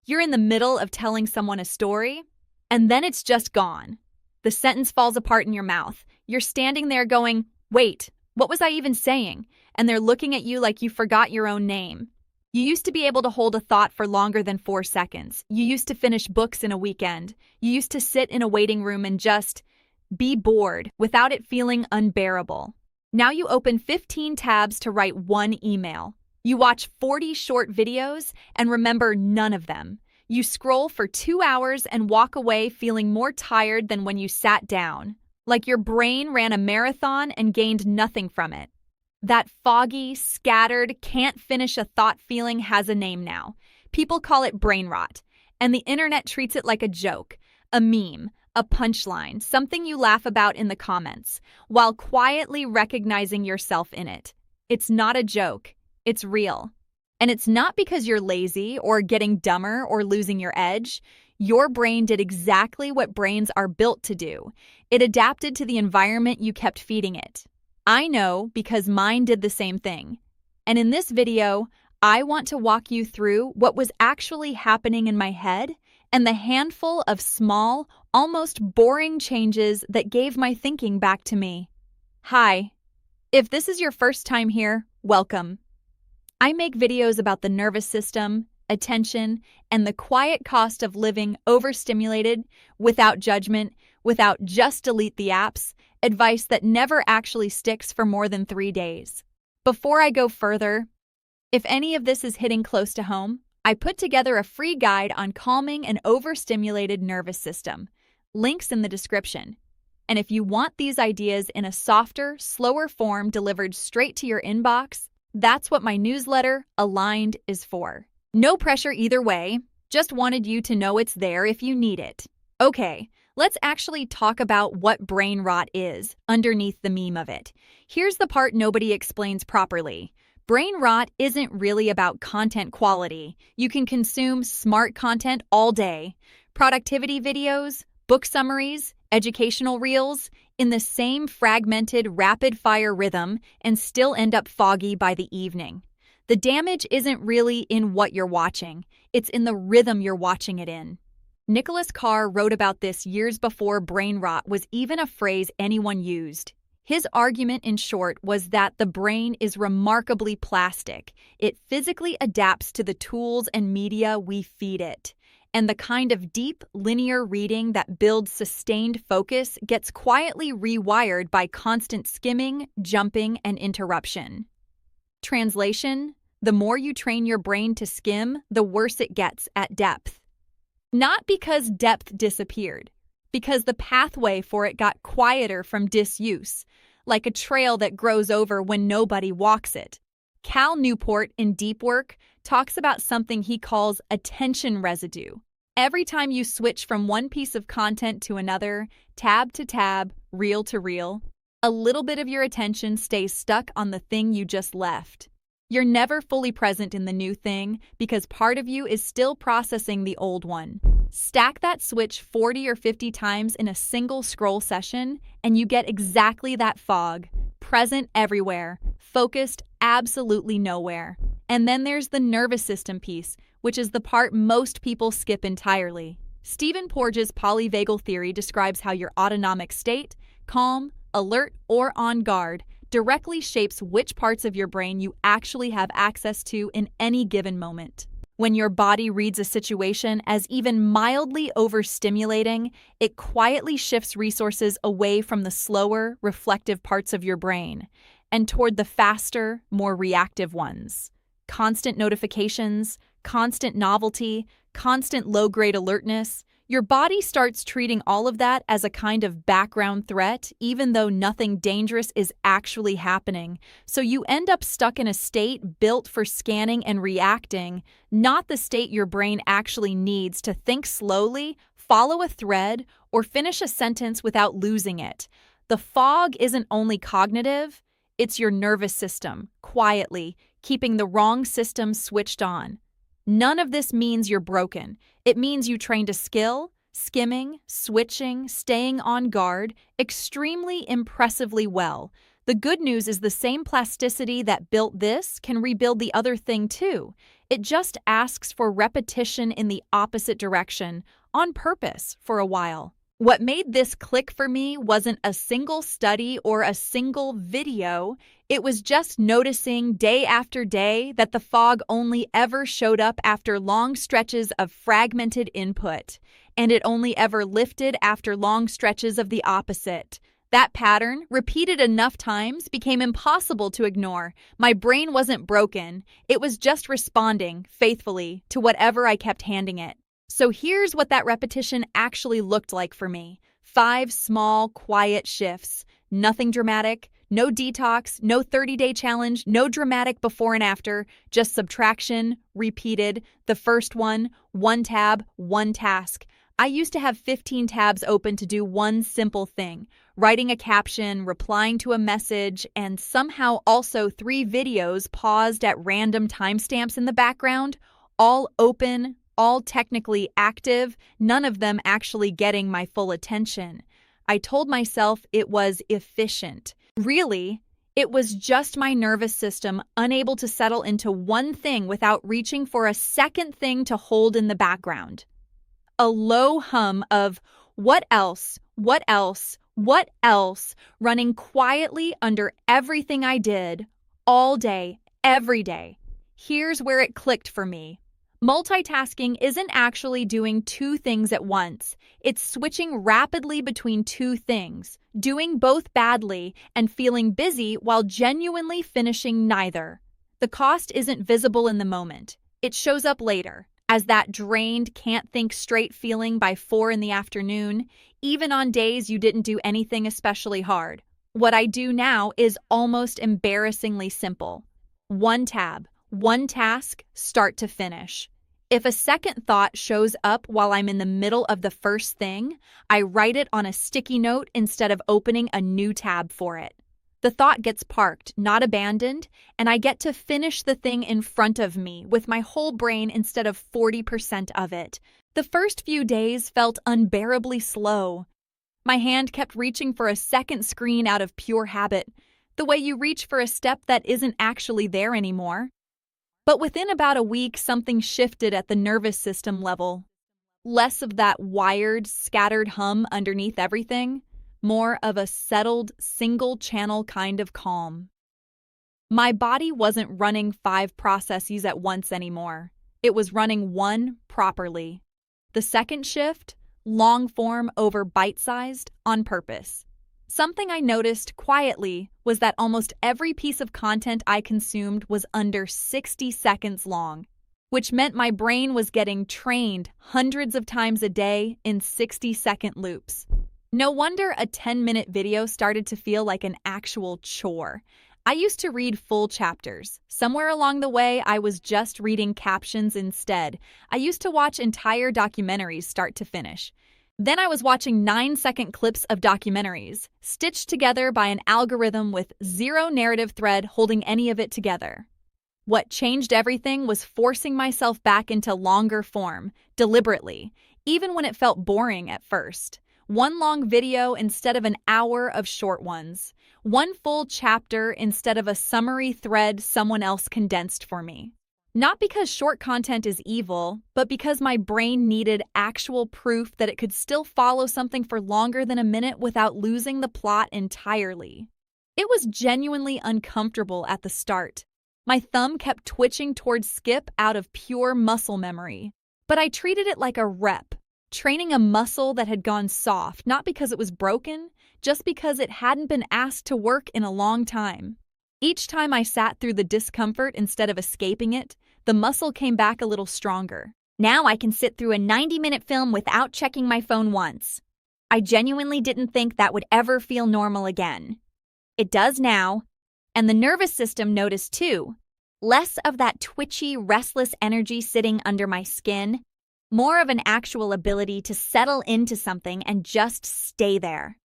You're in the middle of telling someone a story, and then it's just gone. The sentence falls apart in your mouth. You're standing there going, wait, what was I even saying? And they're looking at you like you forgot your own name. You used to be able to hold a thought for longer than 4 seconds. You used to finish books in a weekend. You used to sit in a waiting room and just be bored without it feeling unbearable. Now you open 15 tabs to write 1 email. You watch 40 short videos and remember none of them. You scroll for 2 hours and walk away feeling more tired than when you sat down, like your brain ran a marathon and gained nothing from it. That foggy, scattered, can't finish a thought feeling has a name now. People call it brain rot, and the internet treats it like a joke, a meme, a punchline, something you laugh about in the comments, while quietly recognizing yourself in it. It's not a joke, it's real. And it's not because you're lazy or getting dumber or losing your edge. Your brain did exactly what brains are built to do. It adapted to the environment you kept feeding it. I know because mine did the same thing. And in this video, I want to walk you through what was actually happening in my head and the handful of small, almost boring changes that gave my thinking back to me. Hi. If this is your first time here, welcome. I make videos about the nervous system, attention, and the quiet cost of living overstimulated, without judgment, without just delete the apps, advice that never actually sticks for more than 3 days. Before I go further, if any of this is hitting close to home, I put together a free guide on calming an overstimulated nervous system. Links in the description. And if you want these ideas in a softer, slower form delivered straight to your inbox, that's what my newsletter, Aligned, is for. No pressure either way, just wanted you to know it's there if you need it. Okay, let's actually talk about what brain rot is underneath the meme of it. Here's the part nobody explains properly. Brain rot isn't really about content quality. You can consume smart content all day. Productivity videos, book summaries, educational reels, in the same fragmented, rapid-fire rhythm and still end up foggy by the evening. The damage isn't really in what you're watching. It's in the rhythm you're watching it in. Nicholas Carr wrote about this years before brain rot was even a phrase anyone used. His argument, in short, was that the brain is remarkably plastic. It physically adapts to the tools and media we feed it. And the kind of deep, linear reading that builds sustained focus gets quietly rewired by constant skimming, jumping, and interruption. Translation: the more you train your brain to skim, the worse it gets at depth. Not because depth disappeared, because the pathway for it got quieter from disuse, like a trail that grows over when nobody walks it. Cal Newport in Deep Work talks about something he calls attention residue. Every time you switch from one piece of content to another, tab to tab, reel to reel, a little bit of your attention stays stuck on the thing you just left. You're never fully present in the new thing because part of you is still processing the old one. Stack that switch 40 or 50 times in a single scroll session, and you get exactly that fog, present everywhere, focused absolutely nowhere. And then there's the nervous system piece, which is the part most people skip entirely. Stephen Porges' polyvagal theory describes how your autonomic state, calm, alert, or on guard, directly shapes which parts of your brain you actually have access to in any given moment. When your body reads a situation as even mildly overstimulating, it quietly shifts resources away from the slower, reflective parts of your brain and toward the faster, more reactive ones. Constant notifications, constant novelty, constant low-grade alertness. Your body starts treating all of that as a kind of background threat, even though nothing dangerous is actually happening. So you end up stuck in a state built for scanning and reacting, not the state your brain actually needs to think slowly, follow a thread, or finish a sentence without losing it. The fog isn't only cognitive, it's your nervous system, quietly, keeping the wrong system switched on. None of this means you're broken. It means you trained a skill, skimming, switching, staying on guard, extremely impressively well. The good news is the same plasticity that built this can rebuild the other thing too. It just asks for repetition in the opposite direction, on purpose, for a while. What made this click for me wasn't a single study or a single video. It was just noticing day after day that the fog only ever showed up after long stretches of fragmented input, and it only ever lifted after long stretches of the opposite. That pattern, repeated enough times, became impossible to ignore. My brain wasn't broken. It was just responding, faithfully, to whatever I kept handing it. So here's what that repetition actually looked like for me. 5 small, quiet shifts. Nothing dramatic, no detox, no 30-day challenge, no dramatic before and after, just subtraction, repeated. The first one tab, one task. I used to have 15 tabs open to do one simple thing, writing a caption, replying to a message, and somehow also 3 videos paused at random timestamps in the background, all open, all technically active, none of them actually getting my full attention. I told myself it was efficient. Really, it was just my nervous system unable to settle into one thing without reaching for a second thing to hold in the background. A low hum of what else, what else, what else, running quietly under everything I did, all day, every day. Here's where it clicked for me. Multitasking isn't actually doing 2 things at once. It's switching rapidly between 2 things, doing both badly and feeling busy while genuinely finishing neither. The cost isn't visible in the moment. It shows up later, as that drained, can't think straight feeling by 4 in the afternoon, even on days you didn't do anything especially hard. What I do now is almost embarrassingly simple. 1 tab. 1 task, start to finish. If a second thought shows up while I'm in the middle of the first thing, I write it on a sticky note instead of opening a new tab for it. The thought gets parked, not abandoned, and I get to finish the thing in front of me with my whole brain instead of 40% of it. The first few days felt unbearably slow. My hand kept reaching for a second screen out of pure habit, the way you reach for a step that isn't actually there anymore. But within about a week, something shifted at the nervous system level. Less of that wired, scattered hum underneath everything, more of a settled, single-channel kind of calm. My body wasn't running 5 processes at once anymore. It was running 1 properly. The second shift, long-form over bite-sized, on purpose. Something I noticed quietly was that almost every piece of content I consumed was under 60 seconds long, which meant my brain was getting trained hundreds of times a day in 60-second loops. No wonder a 10-minute video started to feel like an actual chore. I used to read full chapters. Somewhere along the way, I was just reading captions instead. I used to watch entire documentaries start to finish. Then I was watching 9-second clips of documentaries, stitched together by an algorithm with 0 narrative thread holding any of it together. What changed everything was forcing myself back into longer form, deliberately, even when it felt boring at first. 1 long video instead of an hour of short ones. 1 full chapter instead of a summary thread someone else condensed for me. Not because short content is evil, but because my brain needed actual proof that it could still follow something for longer than a minute without losing the plot entirely. It was genuinely uncomfortable at the start. My thumb kept twitching towards skip out of pure muscle memory. But I treated it like a rep, training a muscle that had gone soft, not because it was broken, just because it hadn't been asked to work in a long time. Each time I sat through the discomfort instead of escaping it, the muscle came back a little stronger. Now I can sit through a 90-minute film without checking my phone once. I genuinely didn't think that would ever feel normal again. It does now, and the nervous system noticed too. Less of that twitchy, restless energy sitting under my skin, more of an actual ability to settle into something and just stay there.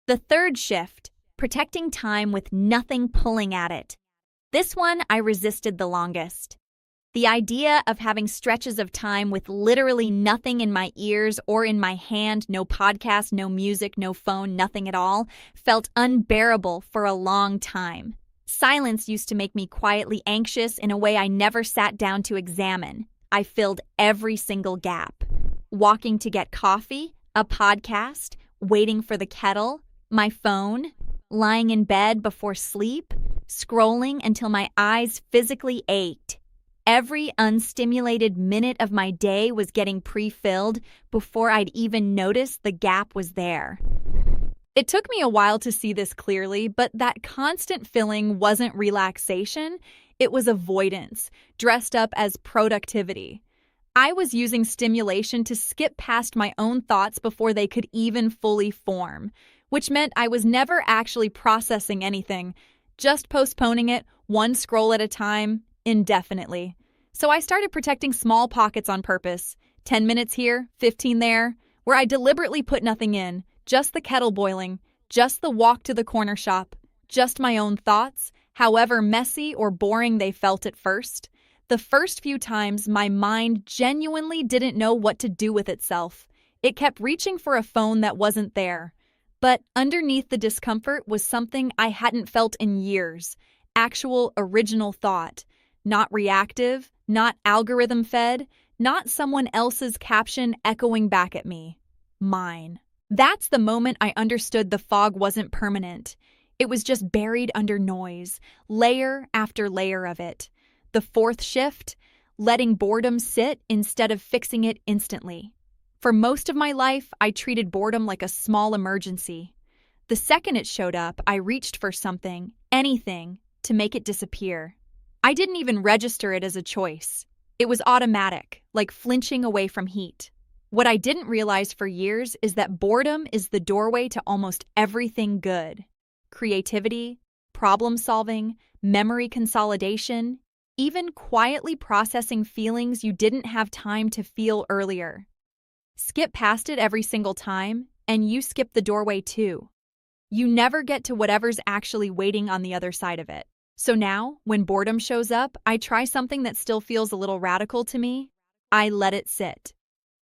The third shift, protecting time with nothing pulling at it. This one I resisted the longest. The idea of having stretches of time with literally nothing in my ears or in my hand, no podcast, no music, no phone, nothing at all, felt unbearable for a long time. Silence used to make me quietly anxious in a way I never sat down to examine. I filled every single gap. Walking to get coffee, a podcast, waiting for the kettle, my phone, lying in bed before sleep, scrolling until my eyes physically ached. Every unstimulated minute of my day was getting pre-filled before I'd even notice the gap was there. It took me a while to see this clearly, but that constant filling wasn't relaxation, it was avoidance, dressed up as productivity. I was using stimulation to skip past my own thoughts before they could even fully form, which meant I was never actually processing anything, just postponing it one scroll at a time, indefinitely. So I started protecting small pockets on purpose, 10 minutes here, 15 there, where I deliberately put nothing in, just the kettle boiling, just the walk to the corner shop, just my own thoughts, however messy or boring they felt at first. The first few times, my mind genuinely didn't know what to do with itself. It kept reaching for a phone that wasn't there. But underneath the discomfort was something I hadn't felt in years. Actual original thought. Not reactive, not algorithm-fed, not someone else's caption echoing back at me. Mine. That's the moment I understood the fog wasn't permanent. It was just buried under noise, layer after layer of it. The fourth shift, letting boredom sit instead of fixing it instantly. For most of my life, I treated boredom like a small emergency. The second it showed up, I reached for something, anything, to make it disappear. I didn't even register it as a choice. It was automatic, like flinching away from heat. What I didn't realize for years is that boredom is the doorway to almost everything good. Creativity, problem solving, memory consolidation, even quietly processing feelings you didn't have time to feel earlier. Skip past it every single time, and you skip the doorway too. You never get to whatever's actually waiting on the other side of it. So now, when boredom shows up, I try something that still feels a little radical to me. I let it sit.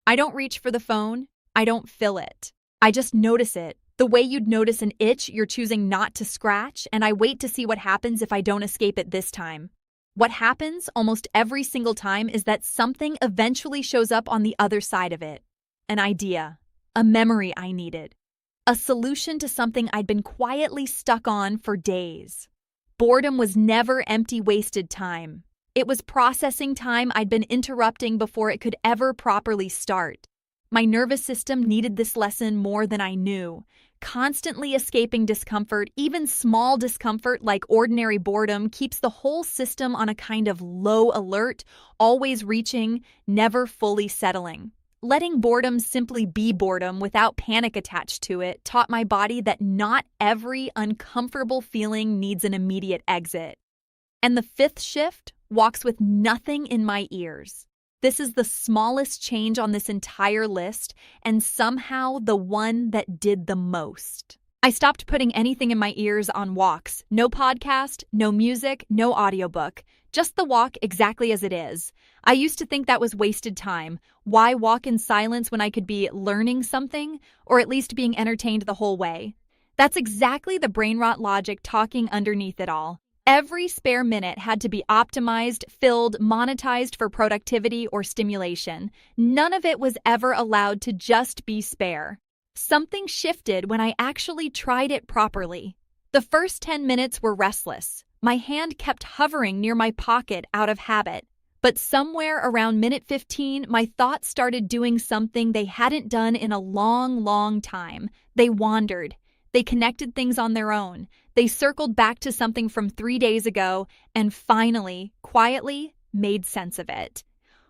I don't reach for the phone. I don't fill it. I just notice it. The way you'd notice an itch you're choosing not to scratch, and I wait to see what happens if I don't escape it this time. What happens almost every single time is that something eventually shows up on the other side of it. An idea, a memory I needed, a solution to something I'd been quietly stuck on for days. Boredom was never empty, wasted time. It was processing time I'd been interrupting before it could ever properly start. My nervous system needed this lesson more than I knew. Constantly escaping discomfort, even small discomfort like ordinary boredom, keeps the whole system on a kind of low alert, always reaching, never fully settling. Letting boredom simply be boredom without panic attached to it taught my body that not every uncomfortable feeling needs an immediate exit. And the fifth shift walks with nothing in my ears. This is the smallest change on this entire list, and somehow the one that did the most. I stopped putting anything in my ears on walks. No podcast, no music, no audiobook. Just the walk exactly as it is. I used to think that was wasted time. Why walk in silence when I could be learning something, or at least being entertained the whole way? That's exactly the brain rot logic talking underneath it all. Every spare minute had to be optimized, filled, monetized for productivity or stimulation. None of it was ever allowed to just be spare. Something shifted when I actually tried it properly. The first 10 minutes were restless. My hand kept hovering near my pocket out of habit. But somewhere around minute 15, my thoughts started doing something they hadn't done in a long, long time. They wandered. They connected things on their own. They circled back to something from 3 days ago and finally, quietly, made sense of it.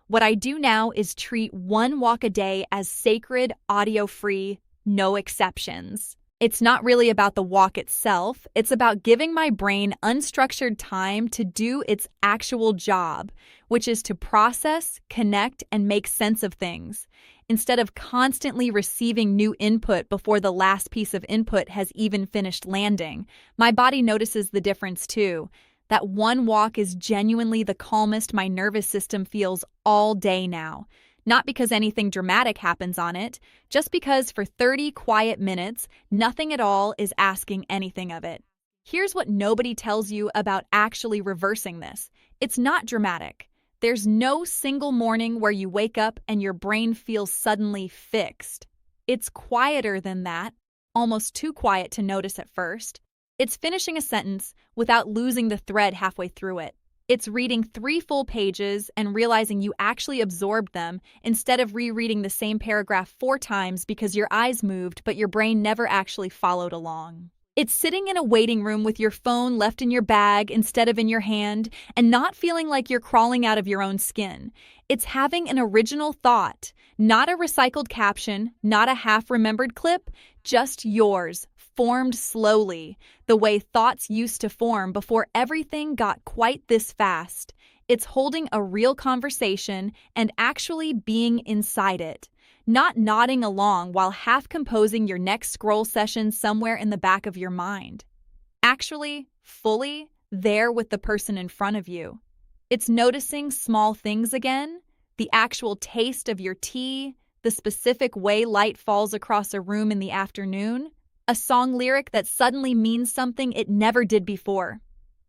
What I do now is treat one walk a day as sacred, audio-free, no exceptions. It's not really about the walk itself. It's about giving my brain unstructured time to do its actual job, which is to process, connect, and make sense of things. Instead of constantly receiving new input before the last piece of input has even finished landing, my body notices the difference too. That one walk is genuinely the calmest my nervous system feels all day now. Not because anything dramatic happens on it, just because for 30 quiet minutes, nothing at all is asking anything of it. Here's what nobody tells you about actually reversing this. It's not dramatic. There's no single morning where you wake up and your brain feels suddenly fixed. It's quieter than that, almost too quiet to notice at first. It's finishing a sentence without losing the thread halfway through it. It's reading 3 full pages and realizing you actually absorbed them instead of rereading the same paragraph 4 times because your eyes moved but your brain never actually followed along. It's sitting in a waiting room with your phone left in your bag instead of in your hand and not feeling like you're crawling out of your own skin. It's having an original thought, not a recycled caption, not a half-remembered clip, just yours, formed slowly, the way thoughts used to form before everything got quite this fast. It's holding a real conversation and actually being inside it, not nodding along while half composing your next scroll session somewhere in the back of your mind. Actually, fully there with the person in front of you. It's noticing small things again, the actual taste of your tea, the specific way light falls across a room in the afternoon, a song lyric that suddenly means something it never did before.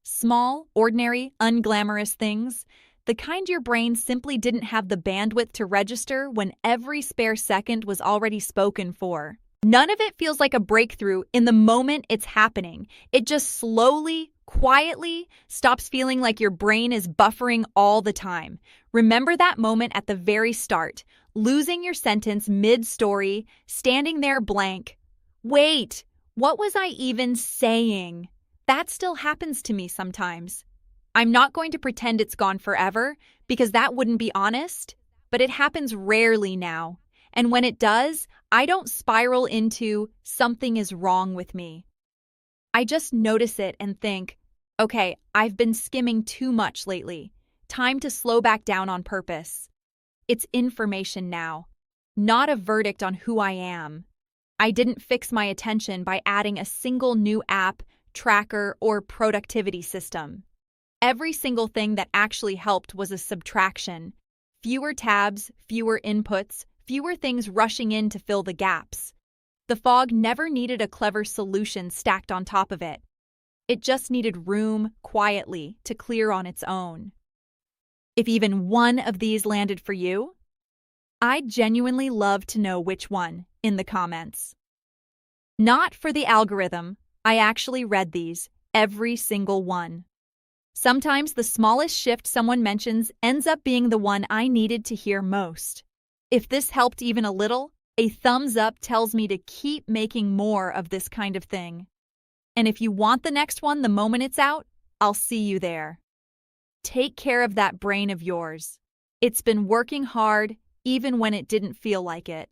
Small, ordinary, unglamorous things, the kind your brain simply didn't have the bandwidth to register when every spare second was already spoken for. None of it feels like a breakthrough in the moment it's happening. It just slowly, quietly stops feeling like your brain is buffering all the time. Remember that moment at the very start, losing your sentence mid-story, standing there blank. Wait, what was I even saying? That still happens to me sometimes. I'm not going to pretend it's gone forever, because that wouldn't be honest, but it happens rarely now. And when it does, I don't spiral into something is wrong with me. I just notice it and think, okay, I've been skimming too much lately. Time to slow back down on purpose. It's information now, not a verdict on who I am. I didn't fix my attention by adding a single new app, tracker, or productivity system. Every single thing that actually helped was a subtraction. Fewer tabs, fewer inputs, fewer things rushing in to fill the gaps. The fog never needed a clever solution stacked on top of it. It just needed room, quietly, to clear on its own. If even one of these landed for you, I'd genuinely love to know which one in the comments. Not for the algorithm, I actually read these, every single one. Sometimes the smallest shift someone mentions ends up being the one I needed to hear most. If this helped even a little, a thumbs up tells me to keep making more of this kind of thing. And if you want the next one the moment it's out, I'll see you there. Take care of that brain of yours. It's been working hard even when it didn't feel like it.